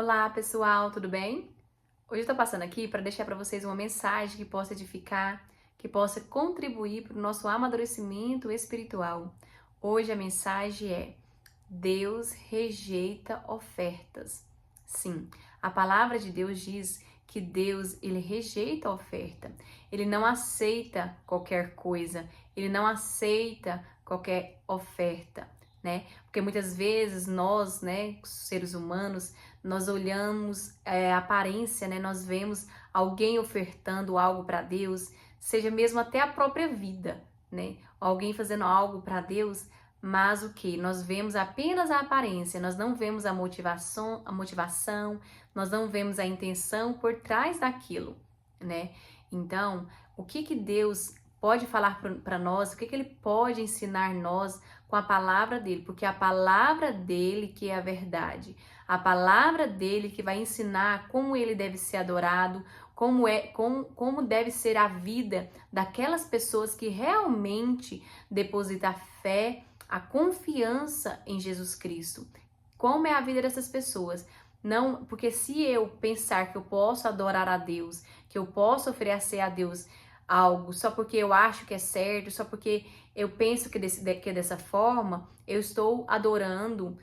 Olá, pessoal, tudo bem? Hoje eu tô passando aqui para deixar para vocês uma mensagem que possa edificar, que possa contribuir para o nosso amadurecimento espiritual. Hoje a mensagem é: Deus rejeita ofertas. Sim, a palavra de Deus diz que Deus, ele rejeita a oferta. Ele não aceita qualquer coisa, ele não aceita qualquer oferta, né? Porque muitas vezes nós, né, seres humanos, nós olhamos a aparência, né? Nós vemos alguém ofertando algo para Deus, seja mesmo até a própria vida, né? Alguém fazendo algo para Deus, mas o que? Nós vemos apenas a aparência, nós não vemos a motivação, nós não vemos a intenção por trás daquilo, né? Então, o que Deus pode falar para nós, o que Ele pode ensinar nós com a palavra dele? Porque a palavra dele que é a verdade, a palavra dele que vai ensinar como ele deve ser adorado, como deve ser a vida daquelas pessoas que realmente depositam a fé, a confiança em Jesus Cristo. Como é a vida dessas pessoas? Não, porque se eu pensar que eu posso adorar a Deus, que eu posso oferecer a Deus algo só porque eu acho que é certo, só porque eu penso que é dessa forma, eu estou adorando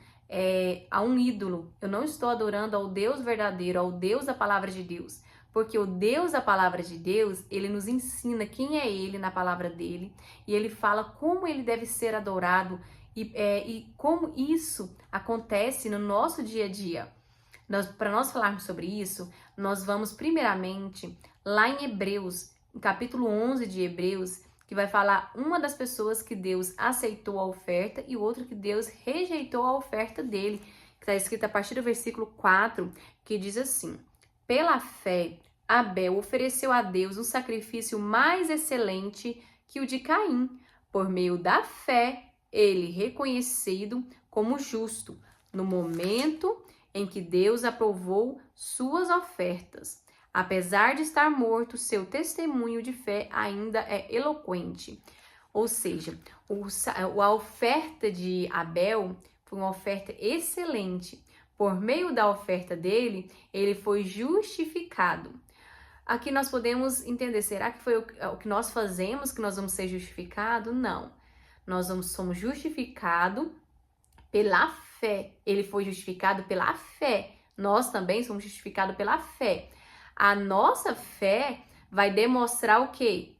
a um ídolo. Eu não estou adorando ao Deus verdadeiro, ao Deus da palavra de Deus. Porque o Deus da palavra de Deus, ele nos ensina quem é ele na palavra dele, e ele fala como ele deve ser adorado e como isso acontece no nosso dia a dia. Para nós falarmos sobre isso, nós vamos primeiramente lá em Hebreus, no capítulo 11 de Hebreus, que vai falar uma das pessoas que Deus aceitou a oferta e outra que Deus rejeitou a oferta dele, que está escrito a partir do versículo 4, que diz assim: pela fé, Abel ofereceu a Deus um sacrifício mais excelente que o de Caim. Por meio da fé, ele reconhecido como justo, no momento em que Deus aprovou suas ofertas. Apesar de estar morto, seu testemunho de fé ainda é eloquente. Ou seja, a oferta de Abel foi uma oferta excelente. Por meio da oferta dele, ele foi justificado. Aqui nós podemos entender, será que foi o que nós fazemos que nós vamos ser justificados? Não. Nós somos justificados pela fé. Ele foi justificado pela fé. Nós também somos justificados pela fé. A nossa fé vai demonstrar o quê?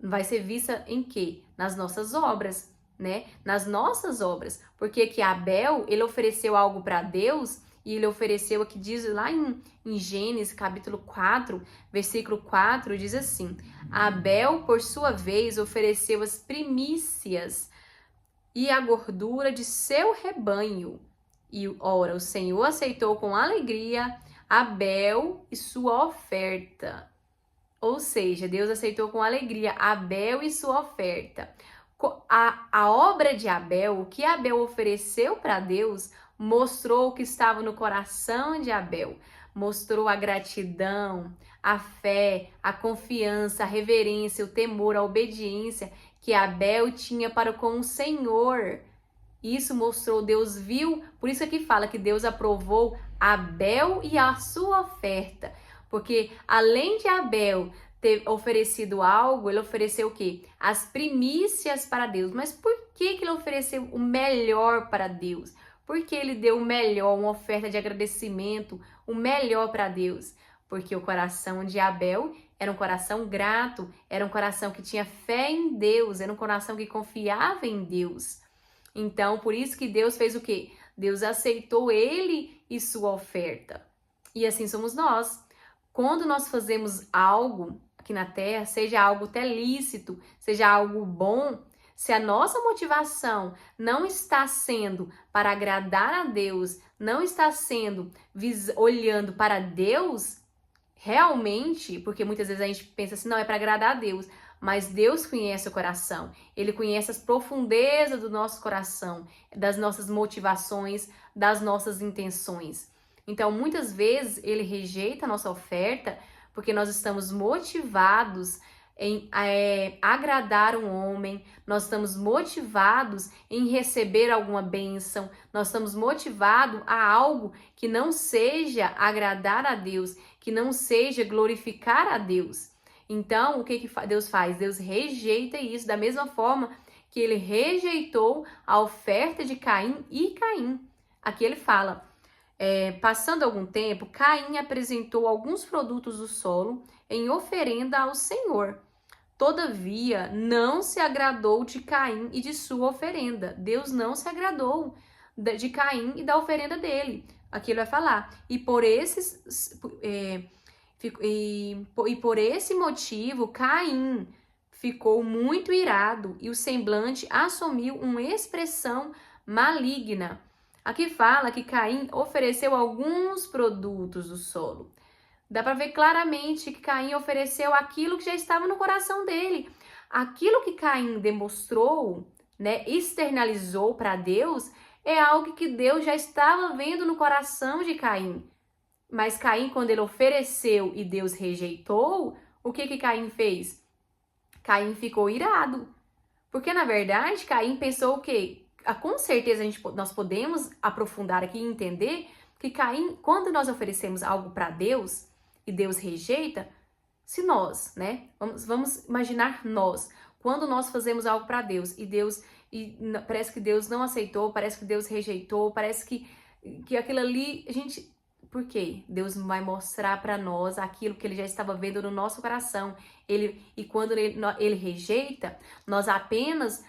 Vai ser vista em quê? Nas nossas obras, né? Nas nossas obras. Porque que Abel, ele ofereceu algo para Deus e ele ofereceu, aqui diz lá em Gênesis, capítulo 4, versículo 4, diz assim: Abel, por sua vez, ofereceu as primícias e a gordura de seu rebanho. E, ora, o Senhor aceitou com alegria Abel e sua oferta. Ou seja, Deus aceitou com alegria Abel e sua oferta. A obra de Abel, o que Abel ofereceu para Deus, mostrou o que estava no coração de Abel. Mostrou a gratidão, a fé, a confiança, a reverência, o temor, a obediência que Abel tinha para com o Senhor. Isso mostrou, Deus viu, por isso aqui fala que Deus aprovou Abel e a sua oferta. Porque além de Abel ter oferecido algo, ele ofereceu o quê? As primícias para Deus. Mas por que ele ofereceu o melhor para Deus? Porque ele deu o melhor, uma oferta de agradecimento, o melhor para Deus. Porque o coração de Abel era um coração grato, era um coração que tinha fé em Deus, era um coração que confiava em Deus. Então, por isso que Deus fez o quê? Deus aceitou ele e sua oferta. E assim somos nós. Quando nós fazemos algo aqui na Terra, seja algo até lícito, seja algo bom, se a nossa motivação não está sendo para agradar a Deus, não está sendo olhando para Deus, realmente, porque muitas vezes a gente pensa assim, não, é para agradar a Deus, mas Deus conhece o coração, Ele conhece as profundezas do nosso coração, das nossas motivações, das nossas intenções. Então, muitas vezes, Ele rejeita a nossa oferta porque nós estamos motivados em agradar um homem, nós estamos motivados em receber alguma bênção, nós estamos motivados a algo que não seja agradar a Deus, que não seja glorificar a Deus. Então, o que Deus faz? Deus rejeita isso da mesma forma que ele rejeitou a oferta de Caim e Caim. Aqui ele fala, passando algum tempo, Caim apresentou alguns produtos do solo em oferenda ao Senhor. Todavia, não se agradou de Caim e de sua oferenda. Deus não se agradou de Caim e da oferenda dele. Aqui ele vai falar. E por esse motivo, Caim ficou muito irado e o semblante assumiu uma expressão maligna. Aqui fala que Caim ofereceu alguns produtos do solo. Dá para ver claramente que Caim ofereceu aquilo que já estava no coração dele. Aquilo que Caim demonstrou, externalizou para Deus, é algo que Deus já estava vendo no coração de Caim. Mas Caim, quando ele ofereceu e Deus rejeitou, o que Caim fez? Caim ficou irado. Porque, na verdade, Caim pensou o quê? Com certeza nós podemos aprofundar aqui e entender que Caim, quando nós oferecemos algo para Deus e Deus rejeita, se nós, vamos imaginar nós, quando nós fazemos algo para Deus e parece que Deus não aceitou, parece que Deus rejeitou, parece que aquilo ali, por quê? Deus vai mostrar para nós aquilo que ele já estava vendo no nosso coração. E quando ele rejeita, nós apenas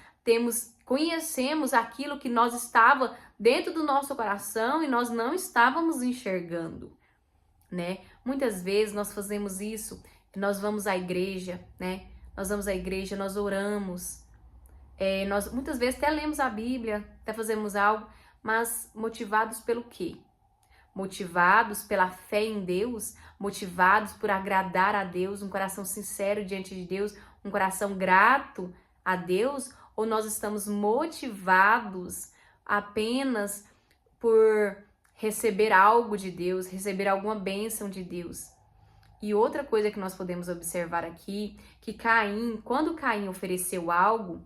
conhecemos aquilo que nós estava dentro do nosso coração e nós não estávamos enxergando, Muitas vezes nós fazemos isso, nós vamos à igreja, Nós vamos à igreja, nós oramos, nós muitas vezes até lemos a Bíblia, até fazemos algo, mas motivados pelo quê? Motivados pela fé em Deus, motivados por agradar a Deus, um coração sincero diante de Deus, um coração grato a Deus, ou nós estamos motivados apenas por receber algo de Deus, receber alguma bênção de Deus? E outra coisa que nós podemos observar aqui, que Caim, quando Caim ofereceu algo,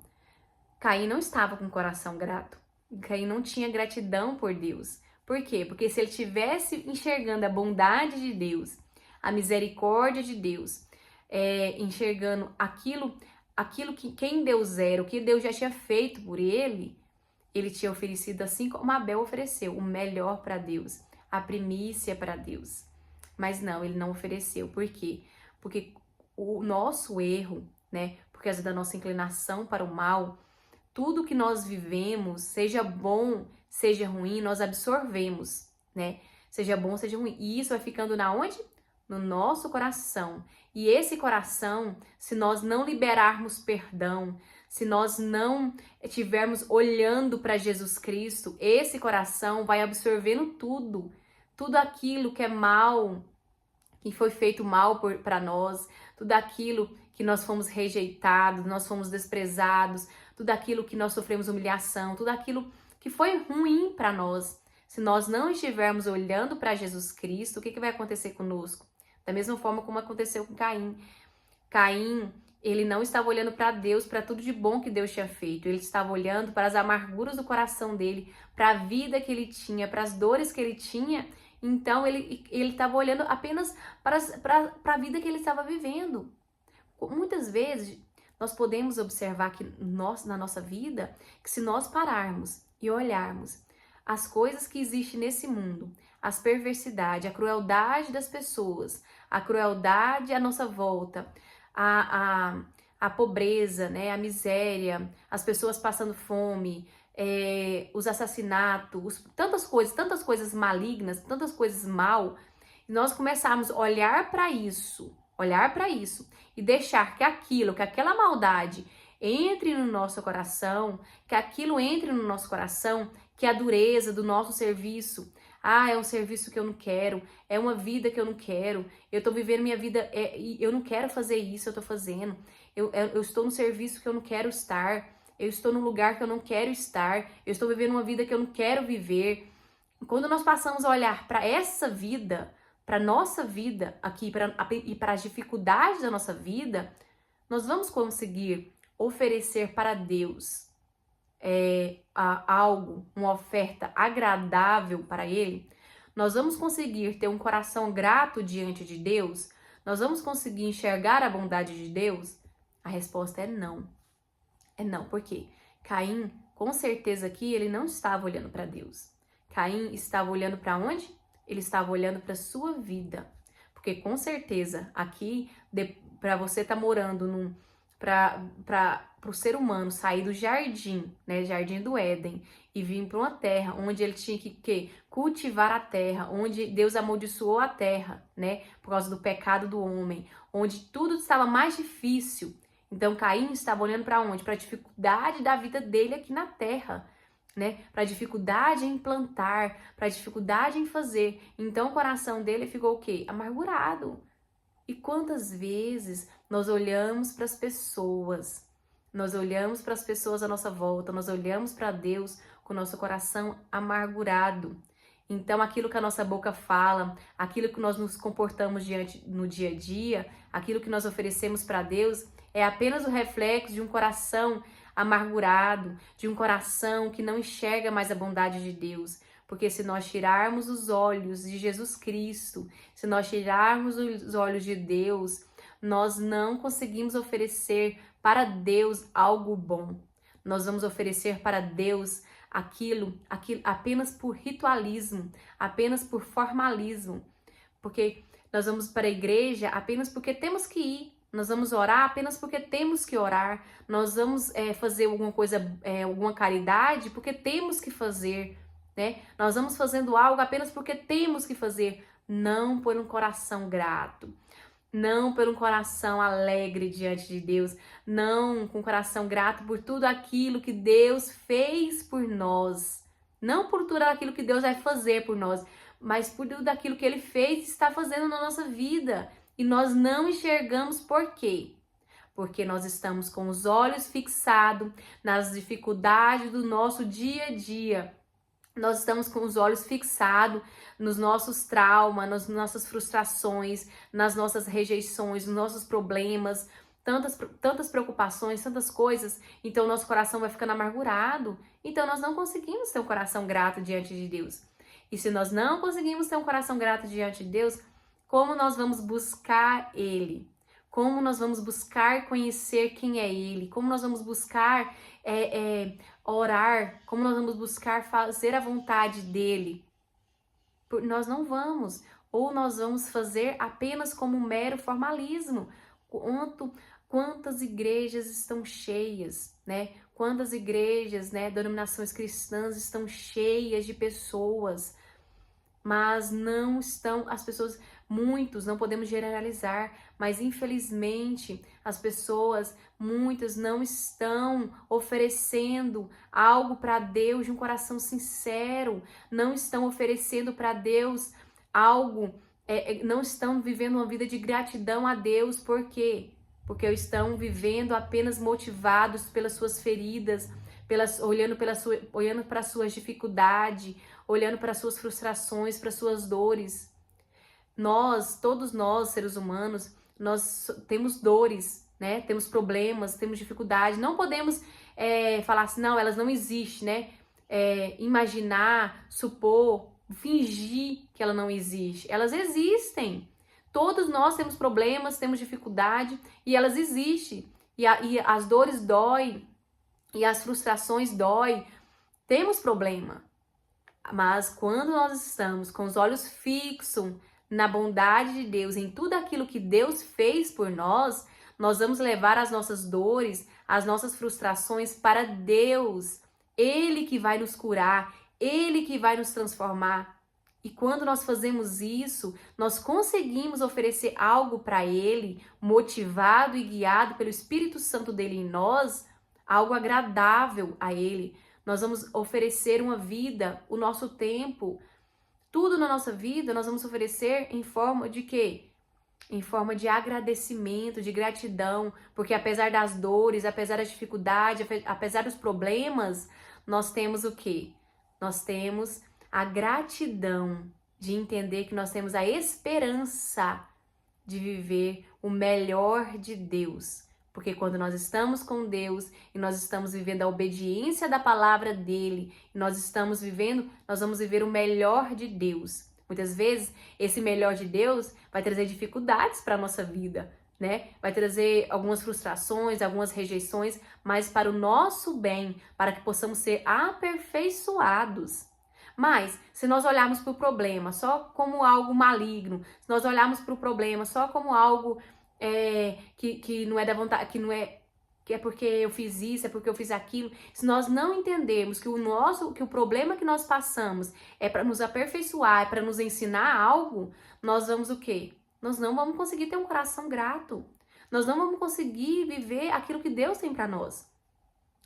Caim não estava com o coração grato. Caim não tinha gratidão por Deus. Por quê? Porque se ele estivesse enxergando a bondade de Deus, a misericórdia de Deus, enxergando aquilo que quem Deus era, o que Deus já tinha feito por ele tinha oferecido assim como Abel ofereceu, o melhor para Deus, a primícia para Deus. Mas não, ele não ofereceu. Por quê? Porque o nosso erro, por causa da nossa inclinação para o mal, tudo que nós vivemos, seja bom, seja ruim, nós absorvemos, Seja bom, seja ruim. E isso vai ficando na onde? No nosso coração. E esse coração, se nós não liberarmos perdão, se nós não estivermos olhando para Jesus Cristo, esse coração vai absorvendo tudo aquilo que é mal, que foi feito mal para nós, tudo aquilo que nós fomos rejeitados, nós fomos desprezados, tudo aquilo que nós sofremos humilhação, tudo aquilo que foi ruim para nós. Se nós não estivermos olhando para Jesus Cristo, o que vai acontecer conosco? Da mesma forma como aconteceu com Caim. Caim, ele não estava olhando para Deus, para tudo de bom que Deus tinha feito. Ele estava olhando para as amarguras do coração dele, para a vida que ele tinha, para as dores que ele tinha. Então, ele estava olhando apenas para a vida que ele estava vivendo. Muitas vezes, nós podemos observar que na nossa vida, que se nós pararmos e olharmos as coisas que existem nesse mundo, as perversidades, a crueldade das pessoas, a crueldade à nossa volta, a pobreza, a miséria, as pessoas passando fome, os assassinatos, tantas coisas malignas, tantas coisas mal, e nós começarmos a olhar para isso e deixar que aquela maldade entre no nosso coração, que aquilo entre no nosso coração, que a dureza do nosso serviço, é um serviço que eu não quero, é uma vida que eu não quero, eu tô vivendo minha vida, eu não quero fazer isso, eu tô fazendo, eu estou no serviço que eu não quero estar, eu estou num lugar que eu não quero estar, eu estou vivendo uma vida que eu não quero viver. Quando nós passamos a olhar para essa vida, para nossa vida aqui e para as dificuldades da nossa vida, nós vamos conseguir oferecer para Deus algo, uma oferta agradável para Ele? Nós vamos conseguir ter um coração grato diante de Deus? Nós vamos conseguir enxergar a bondade de Deus? A resposta é não. É não. Por quê? Caim, com certeza aqui, ele não estava olhando para Deus. Caim estava olhando para onde? Ele estava olhando para sua vida. Porque com certeza aqui, para você estar morando para o ser humano sair do jardim, né, jardim do Éden, e vir para uma terra onde ele tinha que cultivar a terra, onde Deus amaldiçoou a terra, né, por causa do pecado do homem, onde tudo estava mais difícil. Então Caim estava olhando para onde? Para a dificuldade da vida dele aqui na terra, né? Para a dificuldade em plantar, para a dificuldade em fazer. Então o coração dele ficou o quê? Amargurado. E quantas vezes nós olhamos para as pessoas, nós olhamos para as pessoas à nossa volta, nós olhamos para Deus com o nosso coração amargurado. Então aquilo que a nossa boca fala, aquilo que nós nos comportamos no dia a dia, aquilo que nós oferecemos para Deus, é apenas o reflexo de um coração amargurado, de um coração que não enxerga mais a bondade de Deus. Porque se nós tirarmos os olhos de Jesus Cristo, se nós tirarmos os olhos de Deus, nós não conseguimos oferecer para Deus algo bom. Nós vamos oferecer para Deus aquilo apenas por ritualismo, apenas por formalismo. Porque nós vamos para a igreja apenas porque temos que ir. Nós vamos orar apenas porque temos que orar. Nós vamos fazer alguma coisa, alguma caridade porque temos que fazer, né? Nós vamos fazendo algo apenas porque temos que fazer, não por um coração grato, não por um coração alegre diante de Deus, não com um coração grato por tudo aquilo que Deus fez por nós, não por tudo aquilo que Deus vai fazer por nós, mas por tudo aquilo que Ele fez e está fazendo na nossa vida. E nós não enxergamos por quê? Porque nós estamos com os olhos fixados nas dificuldades do nosso dia a dia. Nós estamos com os olhos fixados nos nossos traumas, nas nossas frustrações, nas nossas rejeições, nos nossos problemas, tantas preocupações, tantas coisas. Então, nosso coração vai ficando amargurado. Então, nós não conseguimos ter um coração grato diante de Deus. E se nós não conseguimos ter um coração grato diante de Deus, como nós vamos buscar Ele? Como nós vamos buscar conhecer quem é Ele? Como nós vamos buscar orar? Como nós vamos buscar fazer a vontade dEle? Nós não vamos. Ou nós vamos fazer apenas como um mero formalismo. Quantas igrejas estão cheias, né? Quantas igrejas, né, denominações cristãs estão cheias de pessoas, mas não estão, as pessoas, muitos, não podemos generalizar, mas infelizmente as pessoas, muitas não estão oferecendo algo para Deus de um coração sincero, não estão oferecendo para Deus algo, não estão vivendo uma vida de gratidão a Deus. Por quê? Porque estão vivendo apenas motivados pelas suas feridas, olhando para as suas dificuldades, olhando para as suas frustrações, para as suas dores. Todos nós, seres humanos, nós temos dores, né? Temos problemas, temos dificuldades. Não podemos falar assim, não, elas não existem, né? Imaginar, supor, fingir que ela não existe. Elas existem. Todos nós temos problemas, temos dificuldade e elas existem. E as dores doem, e as frustrações doem. Temos problema. Mas quando nós estamos com os olhos fixos na bondade de Deus, em tudo aquilo que Deus fez por nós, nós vamos levar as nossas dores, as nossas frustrações para Deus. Ele que vai nos curar, Ele que vai nos transformar. E quando nós fazemos isso, nós conseguimos oferecer algo para Ele, motivado e guiado pelo Espírito Santo dele em nós, algo agradável a Ele. Nós vamos oferecer uma vida, o nosso tempo, tudo na nossa vida nós vamos oferecer em forma de quê? Em forma de agradecimento, de gratidão, porque apesar das dores, apesar da dificuldade, apesar dos problemas, nós temos o quê? Nós temos a gratidão de entender que nós temos a esperança de viver o melhor de Deus, Porque quando nós estamos com Deus e nós estamos vivendo a obediência da palavra dele, e nós estamos vivendo, nós vamos viver o melhor de Deus. Muitas vezes, esse melhor de Deus vai trazer dificuldades para a nossa vida, né? Vai trazer algumas frustrações, algumas rejeições, mas para o nosso bem, para que possamos ser aperfeiçoados. Mas, se nós olharmos para o problema só como algo maligno, se nós olharmos para o problema só como algo que não é da vontade, que é porque eu fiz isso, é porque eu fiz aquilo, se nós não entendermos que o problema que nós passamos é para nos aperfeiçoar, é para nos ensinar algo, nós vamos o quê? Nós não vamos conseguir ter um coração grato. Nós não vamos conseguir viver aquilo que Deus tem para nós.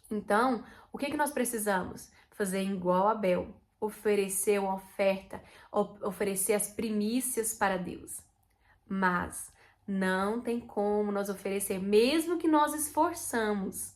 Então, o que nós precisamos? Fazer igual a Abel, oferecer uma oferta, oferecer as primícias para Deus. Mas não tem como nós oferecer, mesmo que nós esforçamos,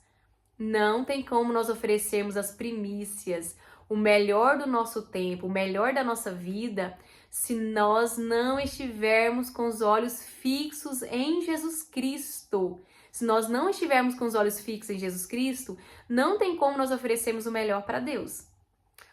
não tem como nós oferecermos as primícias, o melhor do nosso tempo, o melhor da nossa vida, se nós não estivermos com os olhos fixos em Jesus Cristo. Se nós não estivermos com os olhos fixos em Jesus Cristo, não tem como nós oferecermos o melhor para Deus.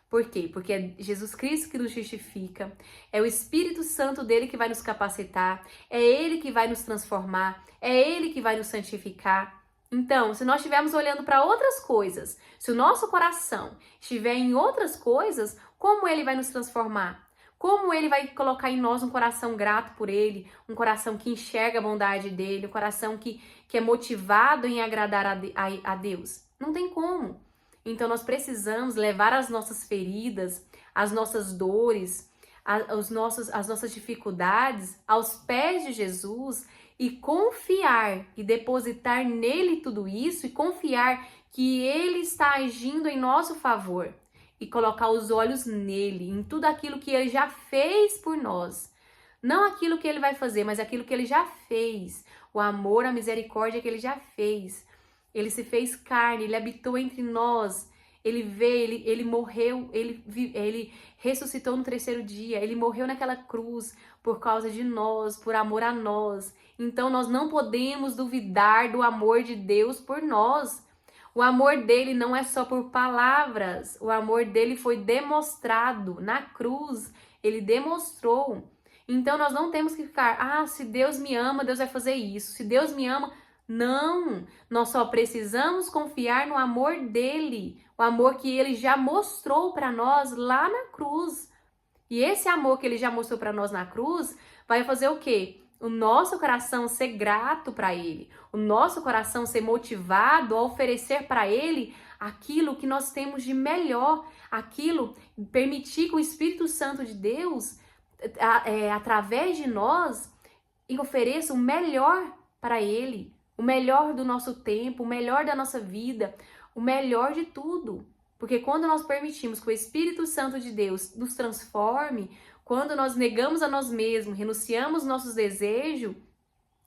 Por quê? Porque é Jesus Cristo que nos justifica, é o Espírito Santo dele que vai nos capacitar, é ele que vai nos transformar, é ele que vai nos santificar. Então, se nós estivermos olhando para outras coisas, se o nosso coração estiver em outras coisas, como ele vai nos transformar? Como ele vai colocar em nós um coração grato por ele, um coração que enxerga a bondade dele, um coração que é motivado em agradar a Deus? Não tem como. Então, nós precisamos levar as nossas feridas, as nossas dores, as nossas dificuldades aos pés de Jesus e confiar e depositar nele tudo isso e confiar que ele está agindo em nosso favor e colocar os olhos nele, em tudo aquilo que ele já fez por nós. Não aquilo que ele vai fazer, mas aquilo que ele já fez. O amor, a misericórdia que ele já fez. Ele se fez carne, ele habitou entre nós, ele veio, ele morreu, ele ressuscitou no terceiro dia, ele morreu naquela cruz por causa de nós, por amor a nós. Então nós não podemos duvidar do amor de Deus por nós. O amor dele não é só por palavras, o amor dele foi demonstrado na cruz, ele demonstrou. Então nós não temos que ficar, se Deus me ama, Deus vai fazer isso, se Deus me ama... Não, nós só precisamos confiar no amor dele, o amor que ele já mostrou para nós lá na cruz. E esse amor que ele já mostrou para nós na cruz vai fazer o quê? O nosso coração ser grato para ele, o nosso coração ser motivado a oferecer para ele aquilo que nós temos de melhor, aquilo, permitir que o Espírito Santo de Deus, através de nós, ofereça o melhor para ele. O melhor do nosso tempo, o melhor da nossa vida, o melhor de tudo. Porque quando nós permitimos que o Espírito Santo de Deus nos transforme, quando nós negamos a nós mesmos, renunciamos nossos desejos,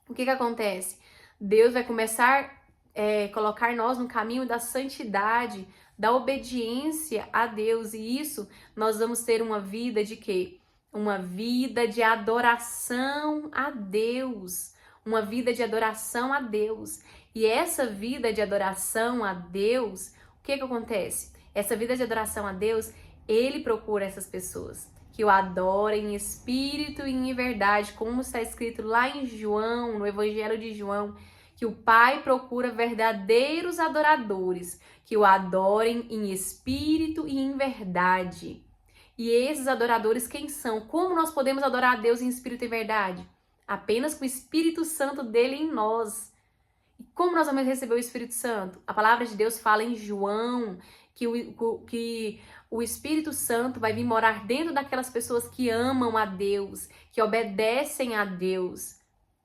o que acontece? Deus vai começar a colocar nós no caminho da santidade, da obediência a Deus. E isso nós vamos ter uma vida de quê? Uma vida de adoração a Deus. Uma vida de adoração a Deus. E essa vida de adoração a Deus, o que acontece? Essa vida de adoração a Deus, ele procura essas pessoas que o adorem em espírito e em verdade, como está escrito lá em João, no Evangelho de João, que o Pai procura verdadeiros adoradores, que o adorem em espírito e em verdade. E esses adoradores quem são? Como nós podemos adorar a Deus em espírito e verdade? Apenas com o Espírito Santo dele em nós. E como nós vamos receber o Espírito Santo? A palavra de Deus fala em João que o Espírito Santo vai vir morar dentro daquelas pessoas que amam a Deus, que obedecem a Deus,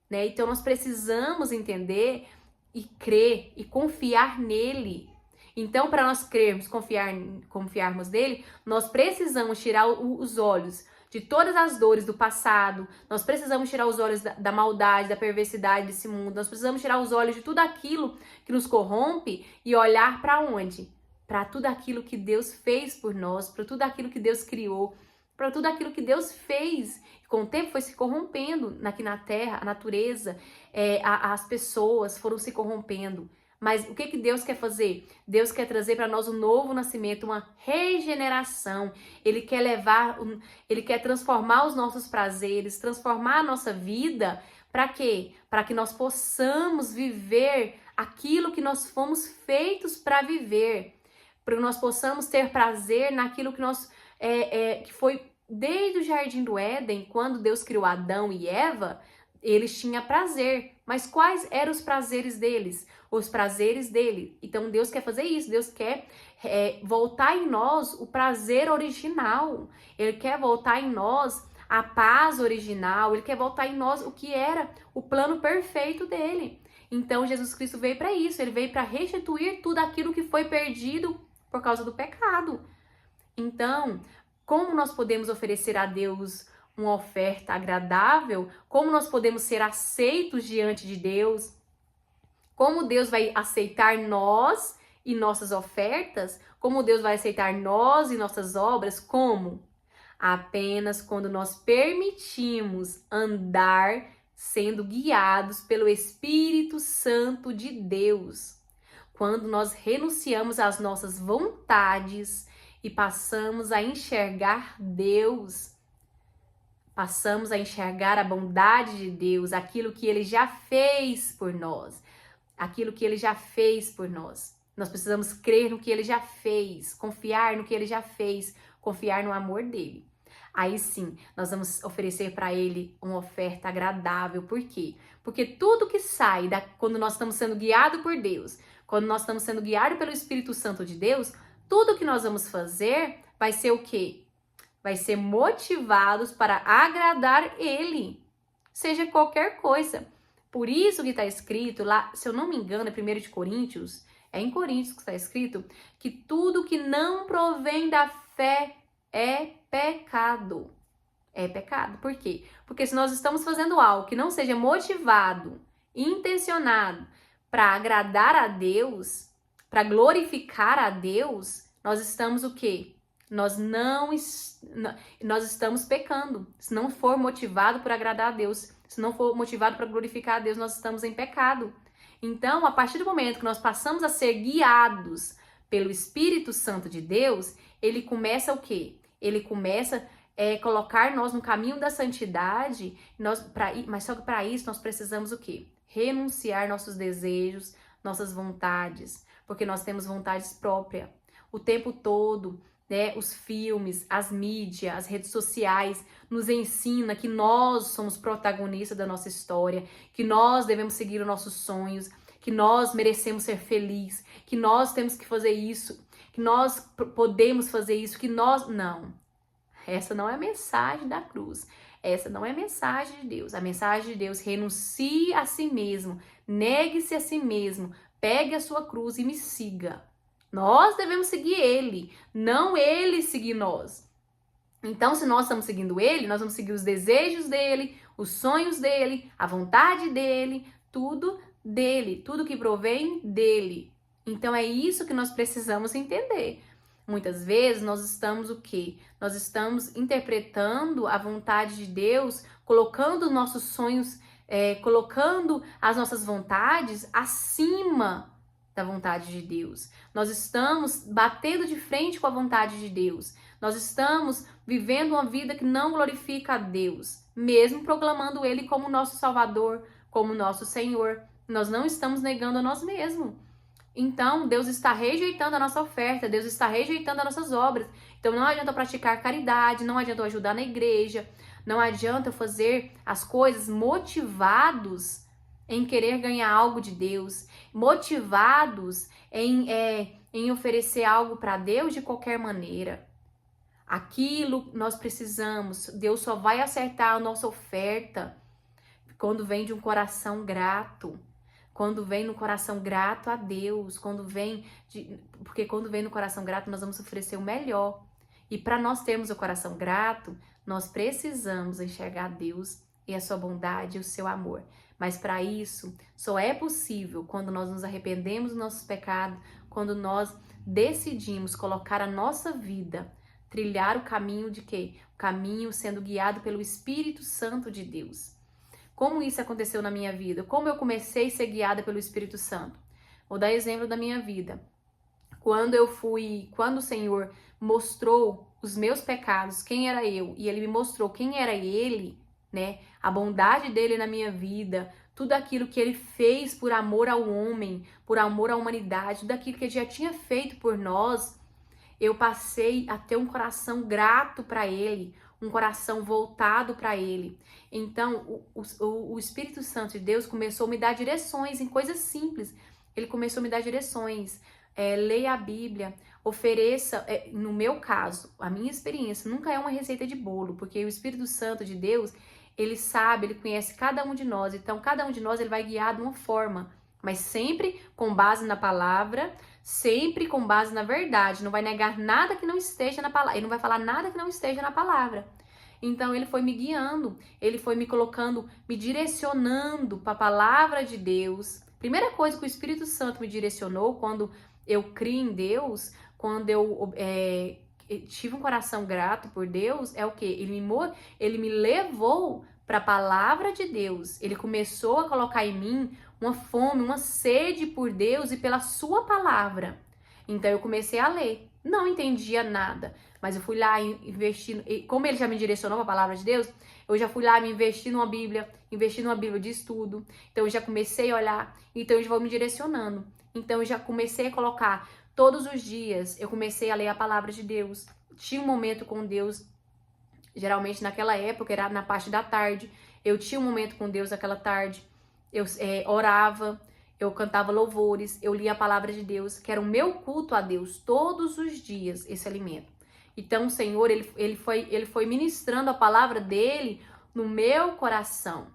né? Então nós precisamos entender e crer e confiar nele. Então, para nós crermos, confiarmos nele, nós precisamos tirar os olhos de todas as dores do passado, nós precisamos tirar os olhos da maldade, da perversidade desse mundo, nós precisamos tirar os olhos de tudo aquilo que nos corrompe e olhar para onde? Para tudo aquilo que Deus fez por nós, para tudo aquilo que Deus criou. para tudo aquilo que Deus fez. Com o tempo foi se corrompendo aqui na terra, a natureza, as pessoas foram se corrompendo. Mas o que Deus quer fazer? Deus quer trazer para nós um novo nascimento, uma regeneração. Ele quer Ele quer transformar os nossos prazeres, transformar a nossa vida. Para quê? Para que nós possamos viver aquilo que nós fomos feitos para viver. Para que nós possamos ter prazer naquilo que que foi desde o Jardim do Éden, quando Deus criou Adão e Eva, eles tinham prazer. Mas quais eram os prazeres deles? Os prazeres dele. Então Deus quer fazer isso. Deus quer voltar em nós o prazer original. Ele quer voltar em nós a paz original. Ele quer voltar em nós o que era o plano perfeito dele. Então Jesus Cristo veio para isso. Ele veio para restituir tudo aquilo que foi perdido por causa do pecado. Então, como nós podemos oferecer a Deus uma oferta agradável? Como nós podemos ser aceitos diante de Deus? Como Deus vai aceitar nós e nossas ofertas? Como Deus vai aceitar nós e nossas obras? Como? Apenas quando nós permitimos andar sendo guiados pelo Espírito Santo de Deus. Quando nós renunciamos às nossas vontades e passamos a enxergar Deus, passamos a enxergar a bondade de Deus, aquilo que Ele já fez por nós, aquilo que Ele já fez por nós. Nós precisamos crer no que Ele já fez, confiar no que Ele já fez, confiar no amor dEle. Aí sim, nós vamos oferecer para Ele uma oferta agradável. Por quê? Porque tudo que sai quando nós estamos sendo guiados por Deus, quando nós estamos sendo guiados pelo Espírito Santo de Deus, tudo que nós vamos fazer vai ser o quê? Vai ser motivados para agradar Ele, seja qualquer coisa. Por isso que está escrito lá, se eu não me engano, é 1 de Coríntios, é em Coríntios que está escrito, que tudo que não provém da fé é pecado. É pecado. Por quê? Porque se nós estamos fazendo algo que não seja motivado, intencionado para agradar a Deus, para glorificar a Deus, nós estamos o quê? Nós estamos pecando. Se não for motivado por agradar a Deus, se não for motivado para glorificar a Deus, nós estamos em pecado. Então, a partir do momento que nós passamos a ser guiados pelo Espírito Santo de Deus, ele começa o quê? Ele começa a colocar nós no caminho da santidade, mas só que para isso nós precisamos o quê? Renunciar nossos desejos, nossas vontades, porque nós temos vontades próprias. O tempo todo, né, os filmes, as mídias, as redes sociais nos ensinam que nós somos protagonistas da nossa história, que nós devemos seguir os nossos sonhos, que nós merecemos ser felizes, que nós temos que fazer isso, que nós podemos fazer isso, que nós... Não. Essa não é a mensagem da cruz. Essa não é a mensagem de Deus. A mensagem de Deus: renuncie a si mesmo, negue-se a si mesmo, pegue a sua cruz e me siga. Nós devemos seguir Ele, não Ele seguir nós. Então, se nós estamos seguindo Ele, nós vamos seguir os desejos dEle, os sonhos dEle, a vontade dEle, tudo dEle, tudo que provém dEle. Então, é isso que nós precisamos entender. Muitas vezes nós estamos o quê? Nós estamos interpretando a vontade de Deus, colocando nossos sonhos, colocando as nossas vontades acima da vontade de Deus. Nós estamos batendo de frente com a vontade de Deus. Nós estamos vivendo uma vida que não glorifica a Deus, mesmo proclamando Ele como nosso Salvador, como nosso Senhor. Nós não estamos negando a nós mesmos. Então, Deus está rejeitando a nossa oferta, Deus está rejeitando as nossas obras. Então, não adianta eu praticar caridade, não adianta eu ajudar na igreja, não adianta eu fazer as coisas motivados em querer ganhar algo de Deus, motivados em oferecer algo para Deus de qualquer maneira. Aquilo nós precisamos, Deus só vai acertar a nossa oferta quando vem de um coração grato. Quando vem no coração grato a Deus, porque quando vem no coração grato, nós vamos oferecer o melhor. E para nós termos o coração grato, nós precisamos enxergar Deus e a sua bondade e o seu amor. Mas para isso, só é possível quando nós nos arrependemos dos nossos pecados, quando nós decidimos colocar a nossa vida, trilhar o caminho de quê? caminho sendo guiado pelo Espírito Santo de Deus. Como isso aconteceu na minha vida? Como eu comecei a ser guiada pelo Espírito Santo? Vou dar exemplo da minha vida. Quando o Senhor mostrou os meus pecados, quem era eu, e Ele me mostrou quem era Ele, né? A bondade dele na minha vida, tudo aquilo que Ele fez por amor ao homem, por amor à humanidade, tudo aquilo que Ele já tinha feito por nós, eu passei a ter um coração grato para Ele, um coração voltado para Ele. Então, o Espírito Santo de Deus começou a me dar direções em coisas simples. Ele começou a me dar direções. Leia a Bíblia, ofereça, no meu caso, a minha experiência nunca é uma receita de bolo, porque o Espírito Santo de Deus, ele sabe, ele conhece cada um de nós, então cada um de nós ele vai guiar de uma forma, mas sempre com base na palavra, sempre com base na verdade, não vai negar nada que não esteja na palavra, ele não vai falar nada que não esteja na palavra. Então ele foi me guiando, ele foi me colocando, me direcionando para a palavra de Deus. Primeira coisa que o Espírito Santo me direcionou quando eu criei em Deus, quando eu tive um coração grato por Deus, é o quê? Ele me levou para a palavra de Deus. Ele começou a colocar em mim uma fome, uma sede por Deus e pela sua palavra. Então eu comecei a ler. Não entendia nada, mas eu fui lá investindo. Como ele já me direcionou para a palavra de Deus, eu já fui lá me investir numa Bíblia de estudo. Então eu já comecei a olhar, então eu já vou me direcionando. Então eu já comecei a colocar todos os dias, eu comecei a ler a palavra de Deus. Tinha um momento com Deus, geralmente naquela época era na parte da tarde. Eu tinha um momento com Deus aquela tarde. Eu orava, eu cantava louvores, eu lia a palavra de Deus, que era o meu culto a Deus todos os dias, esse alimento. Então o Senhor, ele foi ministrando a palavra dele no meu coração.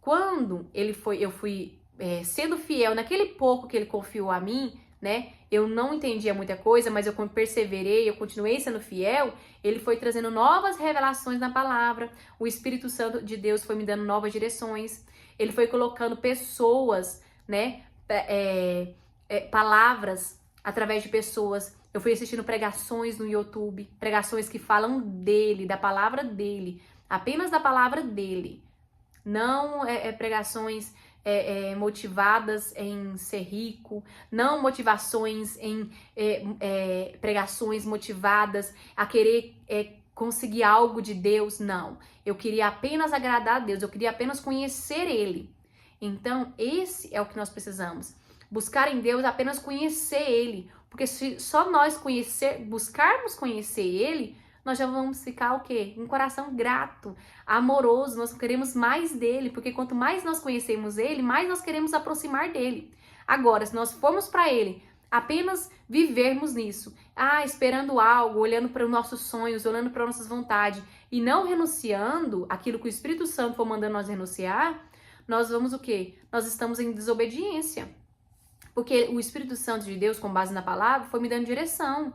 Quando eu fui sendo fiel naquele pouco que ele confiou a mim, né? Eu não entendia muita coisa, mas eu perseverei, eu continuei sendo fiel. Ele foi trazendo novas revelações na palavra. O Espírito Santo de Deus foi me dando novas direções. Ele foi colocando pessoas, né? Palavras através de pessoas. Eu fui assistindo pregações no YouTube, pregações que falam dele, da palavra dele, apenas da palavra dele. Não pregações motivadas em ser rico, não motivações em pregações motivadas a querer conseguir algo de Deus, não. Eu queria apenas agradar a Deus, eu queria apenas conhecer Ele. Então, esse é o que nós precisamos. Buscar em Deus apenas conhecer Ele, porque se só nós buscarmos conhecer Ele, nós já vamos ficar o quê? Um coração grato, amoroso, nós queremos mais dele, porque quanto mais nós conhecemos ele, mais nós queremos aproximar dele. Agora, se nós formos para ele, apenas vivermos nisso, esperando algo, olhando para os nossos sonhos, olhando para nossas vontades, e não renunciando aquilo que o Espírito Santo for mandando nós renunciar, nós vamos o quê? Nós estamos em desobediência. Porque o Espírito Santo de Deus, com base na palavra, foi me dando direção.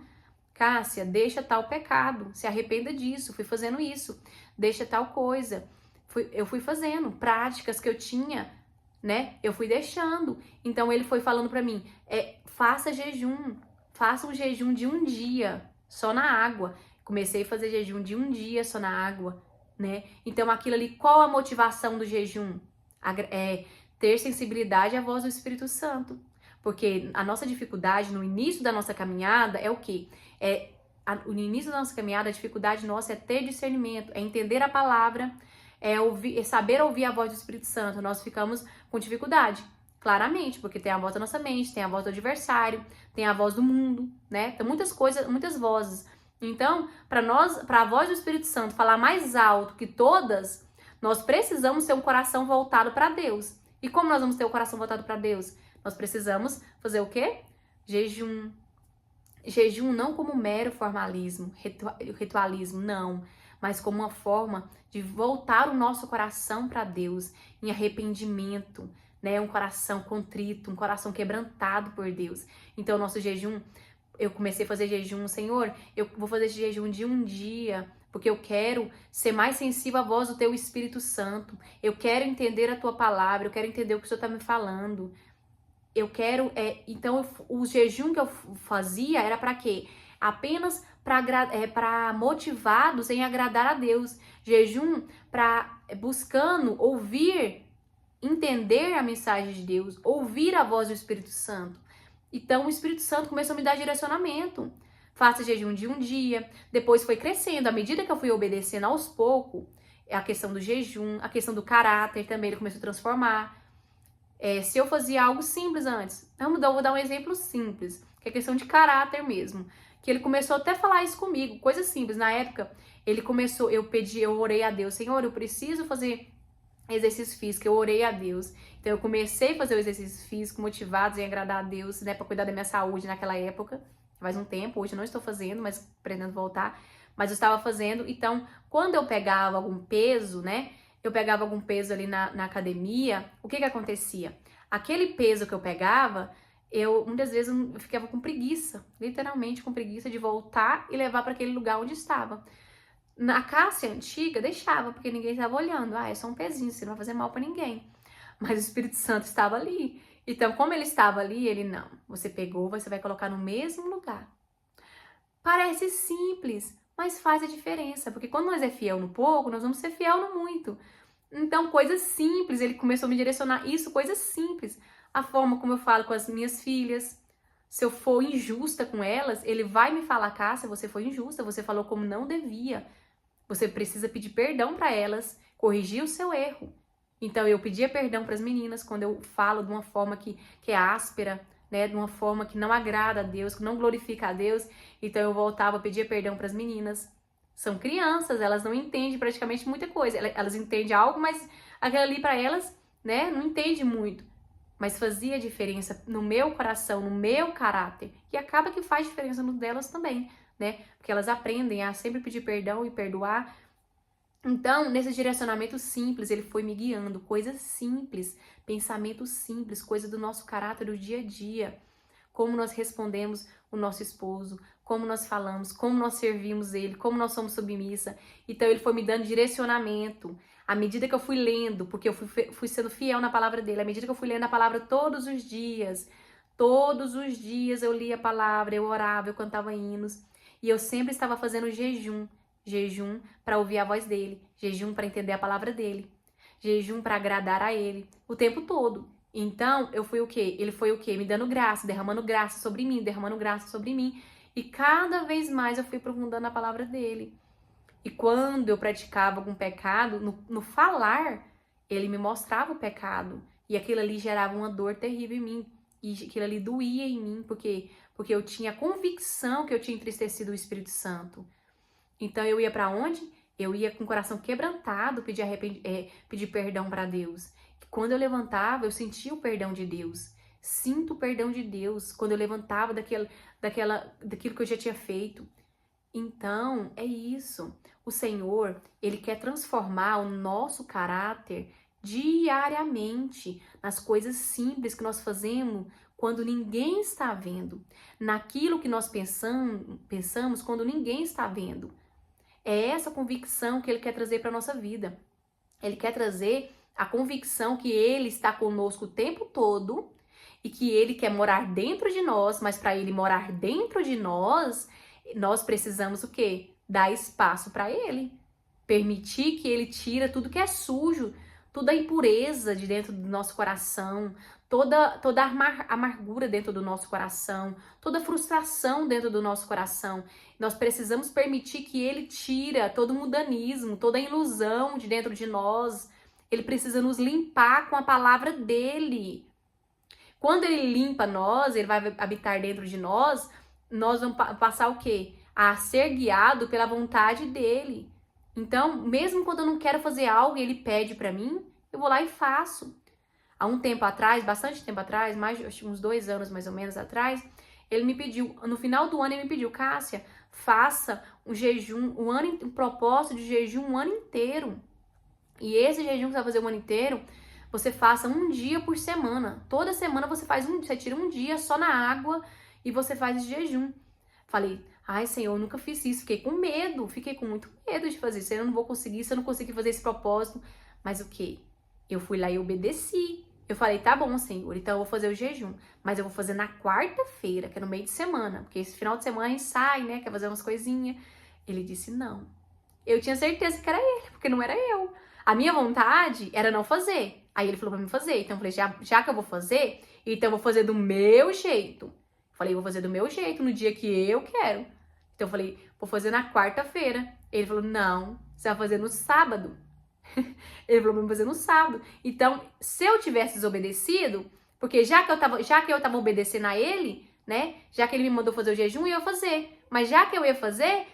Cássia, deixa tal pecado, se arrependa disso, fui fazendo isso, deixa tal coisa. Eu fui fazendo práticas que eu tinha, né? Eu fui deixando. Então ele foi falando pra mim, faça um jejum de um dia, só na água. Comecei a fazer jejum de um dia só na água, né? Então aquilo ali, qual a motivação do jejum? Ter sensibilidade à voz do Espírito Santo. Porque a nossa dificuldade no início da nossa caminhada é o quê? No início da nossa caminhada, a dificuldade nossa é ter discernimento, é entender a palavra, é saber ouvir a voz do Espírito Santo. Nós ficamos com dificuldade, claramente, porque tem a voz da nossa mente, tem a voz do adversário, tem a voz do mundo, né? Tem muitas coisas, muitas vozes. Então, para a voz do Espírito Santo falar mais alto que todas, nós precisamos ter um coração voltado para Deus. E como nós vamos ter o coração voltado para Deus? Nós precisamos fazer o quê? Jejum. Jejum não como mero formalismo, ritualismo, não. Mas como uma forma de voltar o nosso coração para Deus em arrependimento, né? Um coração contrito, um coração quebrantado por Deus. Então, o nosso jejum, eu comecei a fazer jejum, Senhor, eu vou fazer esse jejum de um dia, porque eu quero ser mais sensível à voz do Teu Espírito Santo. Eu quero entender a Tua palavra, eu quero entender o que o Senhor está me falando. Eu quero, então o jejum que eu fazia era para quê? Apenas para motivados em agradar a Deus. Jejum para buscando ouvir, entender a mensagem de Deus, ouvir a voz do Espírito Santo. Então o Espírito Santo começou a me dar direcionamento. Faça jejum de um dia, depois foi crescendo. À medida que eu fui obedecendo aos poucos, a questão do jejum, a questão do caráter também, ele começou a transformar. Se eu fazia algo simples antes, vou dar um exemplo simples, que é questão de caráter mesmo. Que ele começou até a falar isso comigo, coisa simples. Na época, eu orei a Deus, Senhor, eu preciso fazer exercício físico, eu orei a Deus. Então eu comecei a fazer o exercício físico motivados em agradar a Deus, né, para cuidar da minha saúde naquela época. Faz um tempo, hoje eu não estou fazendo, mas pretendo voltar. Mas eu estava fazendo, então quando eu pegava algum peso, né, eu pegava algum peso ali na academia, o que acontecia? Aquele peso que eu pegava, muitas vezes eu ficava com preguiça, literalmente com preguiça de voltar e levar para aquele lugar onde estava. Na Cássia antiga, deixava, porque ninguém estava olhando. É só um pezinho, você não vai fazer mal para ninguém. Mas o Espírito Santo estava ali. Então, como ele estava ali, ele não. Você pegou, você vai colocar no mesmo lugar. Parece simples, mas faz a diferença. Porque quando nós é fiel no pouco, nós vamos ser fiel no muito. Então, coisas simples, ele começou a me direcionar isso, coisas simples. A forma como eu falo com as minhas filhas. Se eu for injusta com elas, ele vai me falar, Cássia, você foi injusta, você falou como não devia. Você precisa pedir perdão para elas, corrigir o seu erro. Então, eu pedia perdão para as meninas quando eu falo de uma forma que é áspera, né? De uma forma que não agrada a Deus, que não glorifica a Deus. Então, eu voltava a pedir perdão para as meninas. São crianças, elas não entendem praticamente muita coisa. Elas entendem algo, mas aquilo ali para elas, né? Não entende muito. Mas fazia diferença no meu coração, no meu caráter. E acaba que faz diferença no delas também, né? Porque elas aprendem a sempre pedir perdão e perdoar. Então, nesse direcionamento simples, ele foi me guiando. Coisas simples, pensamentos simples, coisa do nosso caráter do dia a dia. Como nós respondemos o nosso esposo, como nós falamos, como nós servimos ele, como nós somos submissa. Então, ele foi me dando direcionamento. À medida que eu fui lendo, porque eu fui sendo fiel na palavra dele, à medida que eu fui lendo a palavra todos os dias eu lia a palavra, eu orava, eu cantava hinos. E eu sempre estava fazendo jejum para ouvir a voz dele, jejum para entender a palavra dele, jejum para agradar a ele, o tempo todo. Então, eu fui o quê? Ele foi o quê? Me dando graça, derramando graça sobre mim, derramando graça sobre mim. E cada vez mais eu fui aprofundando a palavra dele. E quando eu praticava algum pecado, no falar, ele me mostrava o pecado. E aquilo ali gerava uma dor terrível em mim. E aquilo ali doía em mim, porque eu tinha a convicção que eu tinha entristecido o Espírito Santo. Então eu ia para onde? Eu ia com o coração quebrantado, pedir perdão para Deus. E quando eu levantava, eu sentia o perdão de Deus. Sinto o perdão de Deus quando eu levantava daquilo que eu já tinha feito. Então, é isso. O Senhor, Ele quer transformar o nosso caráter diariamente nas coisas simples que nós fazemos quando ninguém está vendo. Naquilo que nós pensamos quando ninguém está vendo. É essa convicção que Ele quer trazer para a nossa vida. Ele quer trazer a convicção que Ele está conosco o tempo todo e que Ele quer morar dentro de nós, mas para Ele morar dentro de nós precisamos o quê? Dar espaço para Ele. Permitir que Ele tira tudo que é sujo, toda a impureza de dentro do nosso coração, toda a amargura dentro do nosso coração, toda a frustração dentro do nosso coração. Nós precisamos permitir que Ele tira todo o mundanismo, toda a ilusão de dentro de nós. Ele precisa nos limpar com a palavra dEle. Quando Ele limpa nós, Ele vai habitar dentro de nós vamos passar o quê? A ser guiado pela vontade dEle. Então, mesmo quando eu não quero fazer algo e Ele pede para mim, eu vou lá e faço. Há um tempo atrás, bastante tempo atrás, uns 2 anos mais ou menos atrás, Ele me pediu, no final do ano Ele me pediu, Cássia, faça um jejum, um propósito de jejum um ano inteiro. E esse jejum que você vai fazer o ano inteiro, você faça um dia por semana. Toda semana você tira um dia só na água e você faz esse jejum. Falei, ai Senhor, eu nunca fiz isso. Fiquei com muito medo de fazer isso. Eu não vou conseguir, se eu não conseguir fazer esse propósito. Mas o quê? Eu fui lá e obedeci. Eu falei, tá bom, Senhor, então eu vou fazer o jejum, mas eu vou fazer na quarta-feira, que é no meio de semana, porque esse final de semana a gente sai, né, quer fazer umas coisinhas. Ele disse, não. Eu tinha certeza que era ele, porque não era eu. A minha vontade era não fazer. Aí ele falou pra mim fazer, então eu falei, já que eu vou fazer, então eu vou fazer do meu jeito. Eu falei, vou fazer do meu jeito, no dia que eu quero. Então eu falei, vou fazer na quarta-feira. Ele falou, não, você vai fazer no sábado. Ele falou pra mim fazer no sábado. Então, se eu tivesse desobedecido, porque já que eu tava obedecendo a ele, né? Já que ele me mandou fazer o jejum, eu ia fazer. Mas já que eu ia fazer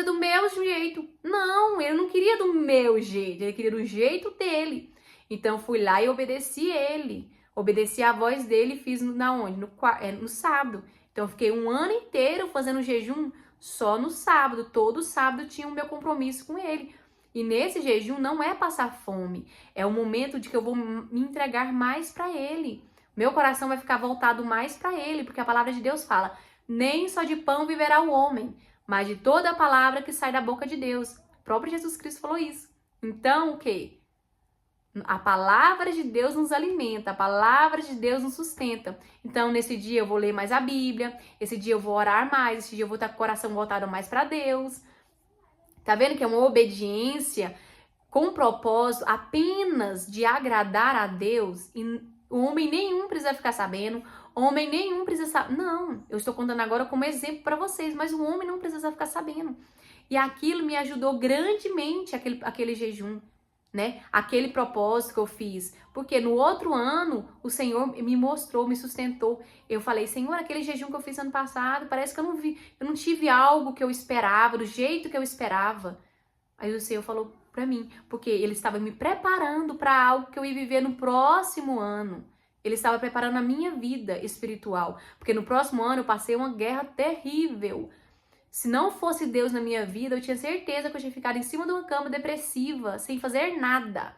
do meu jeito. Não, ele não queria do meu jeito, ele queria do jeito dele. Então, fui lá e obedeci ele. Obedeci a voz dele e fiz na onde? No sábado. Então, eu fiquei um ano inteiro fazendo jejum só no sábado. Todo sábado tinha o meu compromisso com ele. E nesse jejum não é passar fome, é o momento de que eu vou me entregar mais para ele. Meu coração vai ficar voltado mais para ele, porque a palavra de Deus fala: nem só de pão viverá o homem, mas de toda a palavra que sai da boca de Deus. O próprio Jesus Cristo falou isso. Então, o quê? A palavra de Deus nos alimenta, a palavra de Deus nos sustenta. Então, nesse dia eu vou ler mais a Bíblia, esse dia eu vou orar mais, esse dia eu vou estar com o coração voltado mais para Deus. Tá vendo que é uma obediência com propósito apenas de agradar a Deus? E homem nenhum precisa ficar sabendo, homem nenhum precisa saber. Não, eu estou contando agora como exemplo para vocês, mas o homem não precisa ficar sabendo. E aquilo me ajudou grandemente, aquele jejum, né? Aquele propósito que eu fiz. Porque no outro ano, o Senhor me mostrou, me sustentou. Eu falei, Senhor, aquele jejum que eu fiz ano passado, parece que eu não tive algo que eu esperava, do jeito que eu esperava. Aí o Senhor falou pra mim, porque Ele estava me preparando para algo que eu ia viver no próximo ano. Ele estava preparando a minha vida espiritual. Porque no próximo ano eu passei uma guerra terrível. Se não fosse Deus na minha vida, eu tinha certeza que eu tinha ficado em cima de uma cama depressiva, sem fazer nada.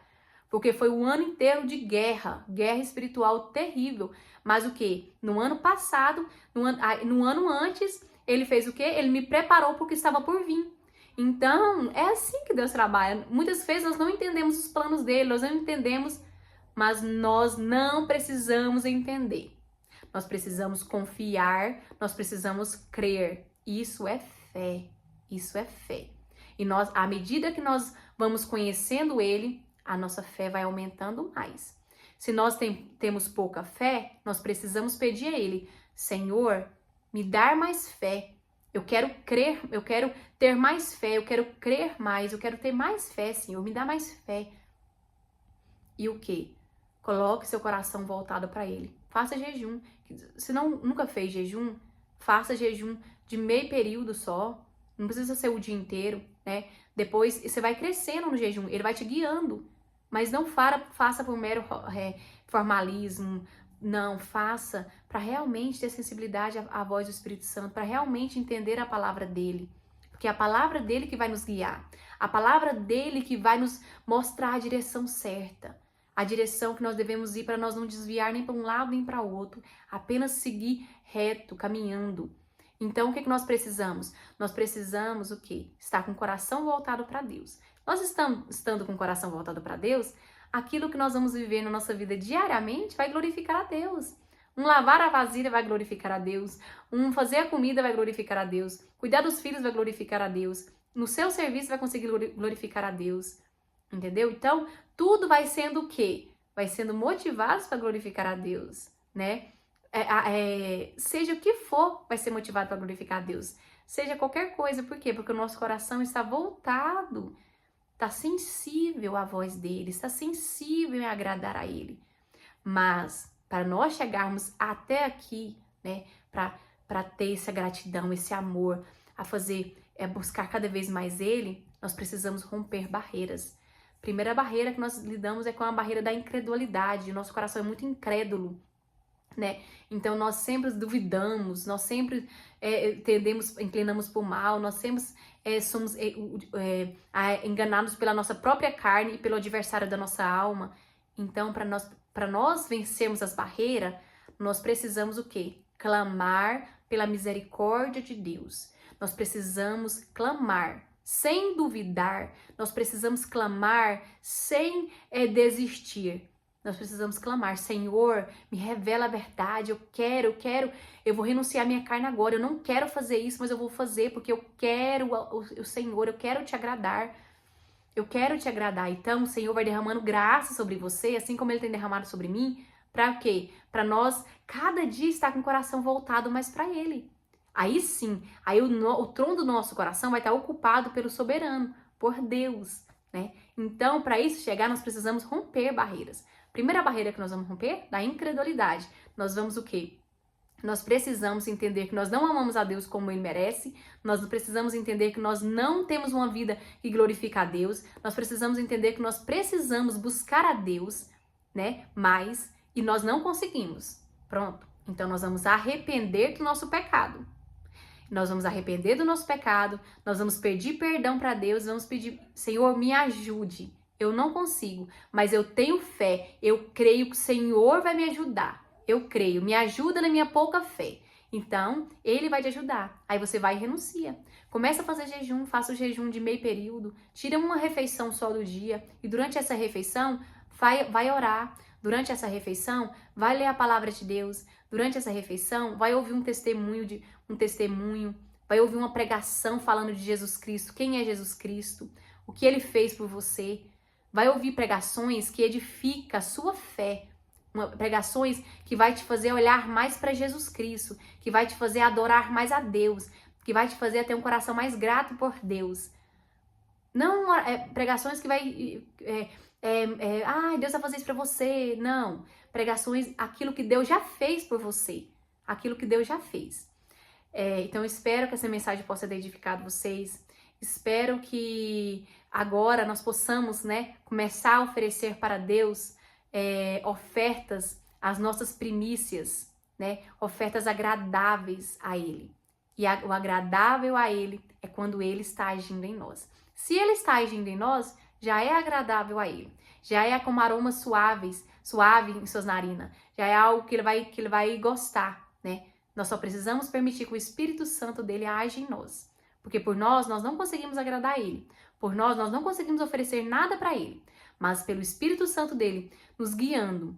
Porque foi um ano inteiro de guerra espiritual terrível. Mas o quê? No ano passado, no ano antes, ele fez o quê? Ele me preparou para o que estava por vir. Então, é assim que Deus trabalha. Muitas vezes nós não entendemos os planos dele, nós não entendemos, mas nós não precisamos entender. Nós precisamos confiar, nós precisamos crer. Isso é fé. Isso é fé. E nós, à medida que nós vamos conhecendo ele, a nossa fé vai aumentando mais. Se nós temos pouca fé, nós precisamos pedir a ele: Senhor, me dá mais fé. Eu quero crer, eu quero ter mais fé, eu quero crer mais, eu quero ter mais fé, Senhor, me dá mais fé. E o quê? Coloque seu coração voltado para ele. Faça jejum. Se nunca fez jejum, faça jejum de meio período só. Não precisa ser o dia inteiro, né? Depois você vai crescendo no jejum, ele vai te guiando. Mas não faça por mero formalismo. Não, faça para realmente ter sensibilidade à voz do Espírito Santo, para realmente entender a palavra dele. Porque é a palavra dele que vai nos guiar. A palavra dele que vai nos mostrar a direção certa. A direção que nós devemos ir para nós não desviar nem para um lado nem para o outro. Apenas seguir reto, caminhando. Então, o que nós precisamos? Nós precisamos o quê? Estar com o coração voltado para Deus. Nós estando com o coração voltado para Deus, aquilo que nós vamos viver na nossa vida diariamente vai glorificar a Deus. Um lavar a vasilha vai glorificar a Deus. Um fazer a comida vai glorificar a Deus. Cuidar dos filhos vai glorificar a Deus. No seu serviço vai conseguir glorificar a Deus. Entendeu? Então, tudo vai sendo o quê? Vai sendo motivado para glorificar a Deus, né? Seja o que for, vai ser motivado para glorificar a Deus. Seja qualquer coisa, por quê? Porque o nosso coração está voltado, está sensível à voz dele, está sensível em agradar a ele. Mas, para nós chegarmos até aqui, né, para ter essa gratidão, esse amor, a buscar cada vez mais ele, nós precisamos romper barreiras. A primeira barreira que nós lidamos é com a barreira da incredulidade. Nosso coração é muito incrédulo, né? Então nós sempre duvidamos, nós sempre inclinamos para o mal, nós sempre somos enganados pela nossa própria carne e pelo adversário da nossa alma. Então, para nós vencermos as barreiras, nós precisamos o quê? Clamar pela misericórdia de Deus. Nós precisamos clamar sem duvidar. Nós precisamos clamar sem desistir. Nós precisamos clamar, Senhor, me revela a verdade, eu vou renunciar à minha carne agora, eu não quero fazer isso, mas eu vou fazer porque eu quero o Senhor, eu quero te agradar. Eu quero te agradar. Então, o Senhor vai derramando graça sobre você, assim como Ele tem derramado sobre mim. Para quê? Para nós, cada dia, estar com o coração voltado mais para Ele. Aí sim, aí o trono do nosso coração vai estar ocupado pelo soberano, por Deus, né? Então, para isso chegar, nós precisamos romper barreiras. Primeira barreira que nós vamos romper? Da incredulidade. Nós vamos o quê? Nós precisamos entender que nós não amamos a Deus como Ele merece, nós precisamos entender que nós não temos uma vida que glorifica a Deus, nós precisamos entender que nós precisamos buscar a Deus, né, mais, e nós não conseguimos. Pronto. Então nós vamos arrepender do nosso pecado. Nós vamos arrepender do nosso pecado, nós vamos pedir perdão para Deus, vamos pedir, Senhor, me ajude. Eu não consigo, mas eu tenho fé, eu creio que o Senhor vai me ajudar. Eu creio, me ajuda na minha pouca fé. Então, Ele vai te ajudar. Aí você vai e renuncia. Começa a fazer jejum, faça o jejum de meio período, tira uma refeição só do dia e durante essa refeição, vai orar. Durante essa refeição, vai ler a palavra de Deus. Durante essa refeição, vai ouvir um testemunho, vai ouvir uma pregação falando de Jesus Cristo, quem é Jesus Cristo, o que Ele fez por você. Vai ouvir pregações que edificam a sua fé. Pregações que vai te fazer olhar mais para Jesus Cristo, que vai te fazer adorar mais a Deus, que vai te fazer ter um coração mais grato por Deus. Não pregações que vai... Deus vai fazer isso para você. Não. Pregações, aquilo que Deus já fez por você. Aquilo que Deus já fez. Então, eu espero que essa mensagem possa ter edificado vocês. Espero que agora nós possamos, né, começar a oferecer para Deus ofertas, as nossas primícias, né? Ofertas agradáveis a Ele. E o agradável a Ele é quando Ele está agindo em nós. Se Ele está agindo em nós, já é agradável a Ele. Já é como aromas suave em suas narinas. Já é algo que ele vai gostar, né? Nós só precisamos permitir que o Espírito Santo dele age em nós. Porque por nós não conseguimos agradar a Ele. Por nós não conseguimos oferecer nada para Ele. Mas pelo Espírito Santo dele nos guiando,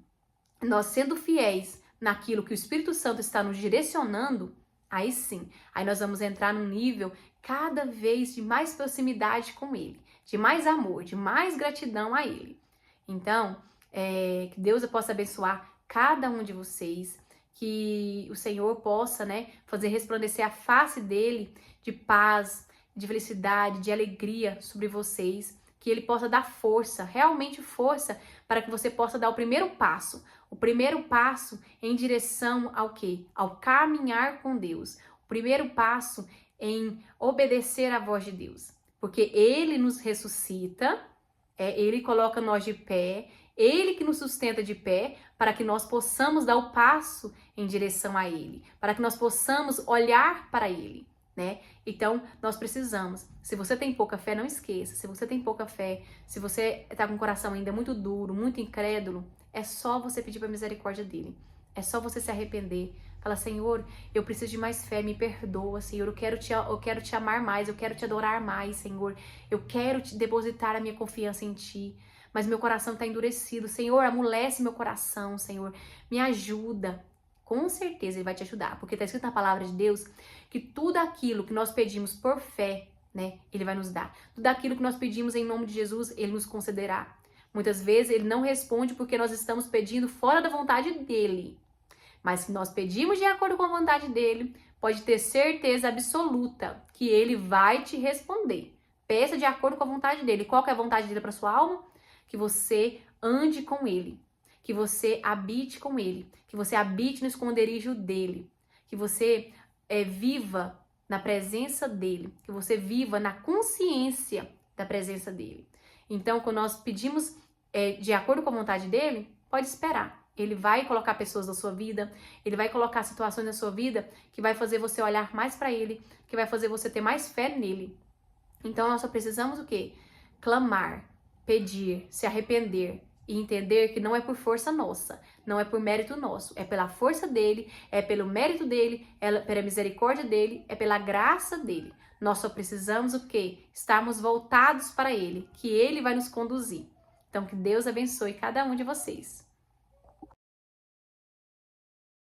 nós sendo fiéis naquilo que o Espírito Santo está nos direcionando, aí sim, aí nós vamos entrar num nível cada vez de mais proximidade com Ele, de mais amor, de mais gratidão a Ele. Então, que Deus possa abençoar cada um de vocês, que o Senhor possa, né, fazer resplandecer a face dele de paz, de felicidade, de alegria sobre vocês, que Ele possa dar força, realmente força, para que você possa dar o primeiro passo em direção ao quê? Ao caminhar com Deus, o primeiro passo em obedecer à voz de Deus, porque Ele nos ressuscita, Ele coloca nós de pé, Ele que nos sustenta de pé, para que nós possamos dar o passo em direção a Ele, para que nós possamos olhar para Ele. Né? Então, nós precisamos. Se você tem pouca fé, não esqueça. Se você tem pouca fé, se você está com o coração ainda muito duro, muito incrédulo, é só você pedir para a misericórdia dele. É só você se arrepender. Fala, Senhor, eu preciso de mais fé, me perdoa, Senhor. Eu quero te amar mais, eu quero te adorar mais, Senhor. Eu quero te depositar a minha confiança em Ti. Mas meu coração está endurecido. Senhor, amolece meu coração, Senhor. Me ajuda. Com certeza Ele vai te ajudar, porque está escrito na palavra de Deus que tudo aquilo que nós pedimos por fé, né, Ele vai nos dar. Tudo aquilo que nós pedimos em nome de Jesus, Ele nos concederá. Muitas vezes Ele não responde porque nós estamos pedindo fora da vontade dEle. Mas se nós pedimos de acordo com a vontade dEle, pode ter certeza absoluta que Ele vai te responder. Peça de acordo com a vontade dEle. Qual que é a vontade dEle para sua alma? Que você ande com Ele. Que você habite com Ele, que você habite no esconderijo dEle, que você viva na presença dEle, que você viva na consciência da presença dEle. Então, quando nós pedimos de acordo com a vontade dEle, pode esperar. Ele vai colocar pessoas na sua vida, Ele vai colocar situações na sua vida que vai fazer você olhar mais para Ele, que vai fazer você ter mais fé nele. Então, nós só precisamos o quê? Clamar, pedir, se arrepender, e entender que não é por força nossa, não é por mérito nosso, é pela força dele, é pelo mérito dele, é pela misericórdia dele, é pela graça dele. Nós só precisamos o quê? Estarmos voltados para ele, que ele vai nos conduzir. Então, que Deus abençoe cada um de vocês.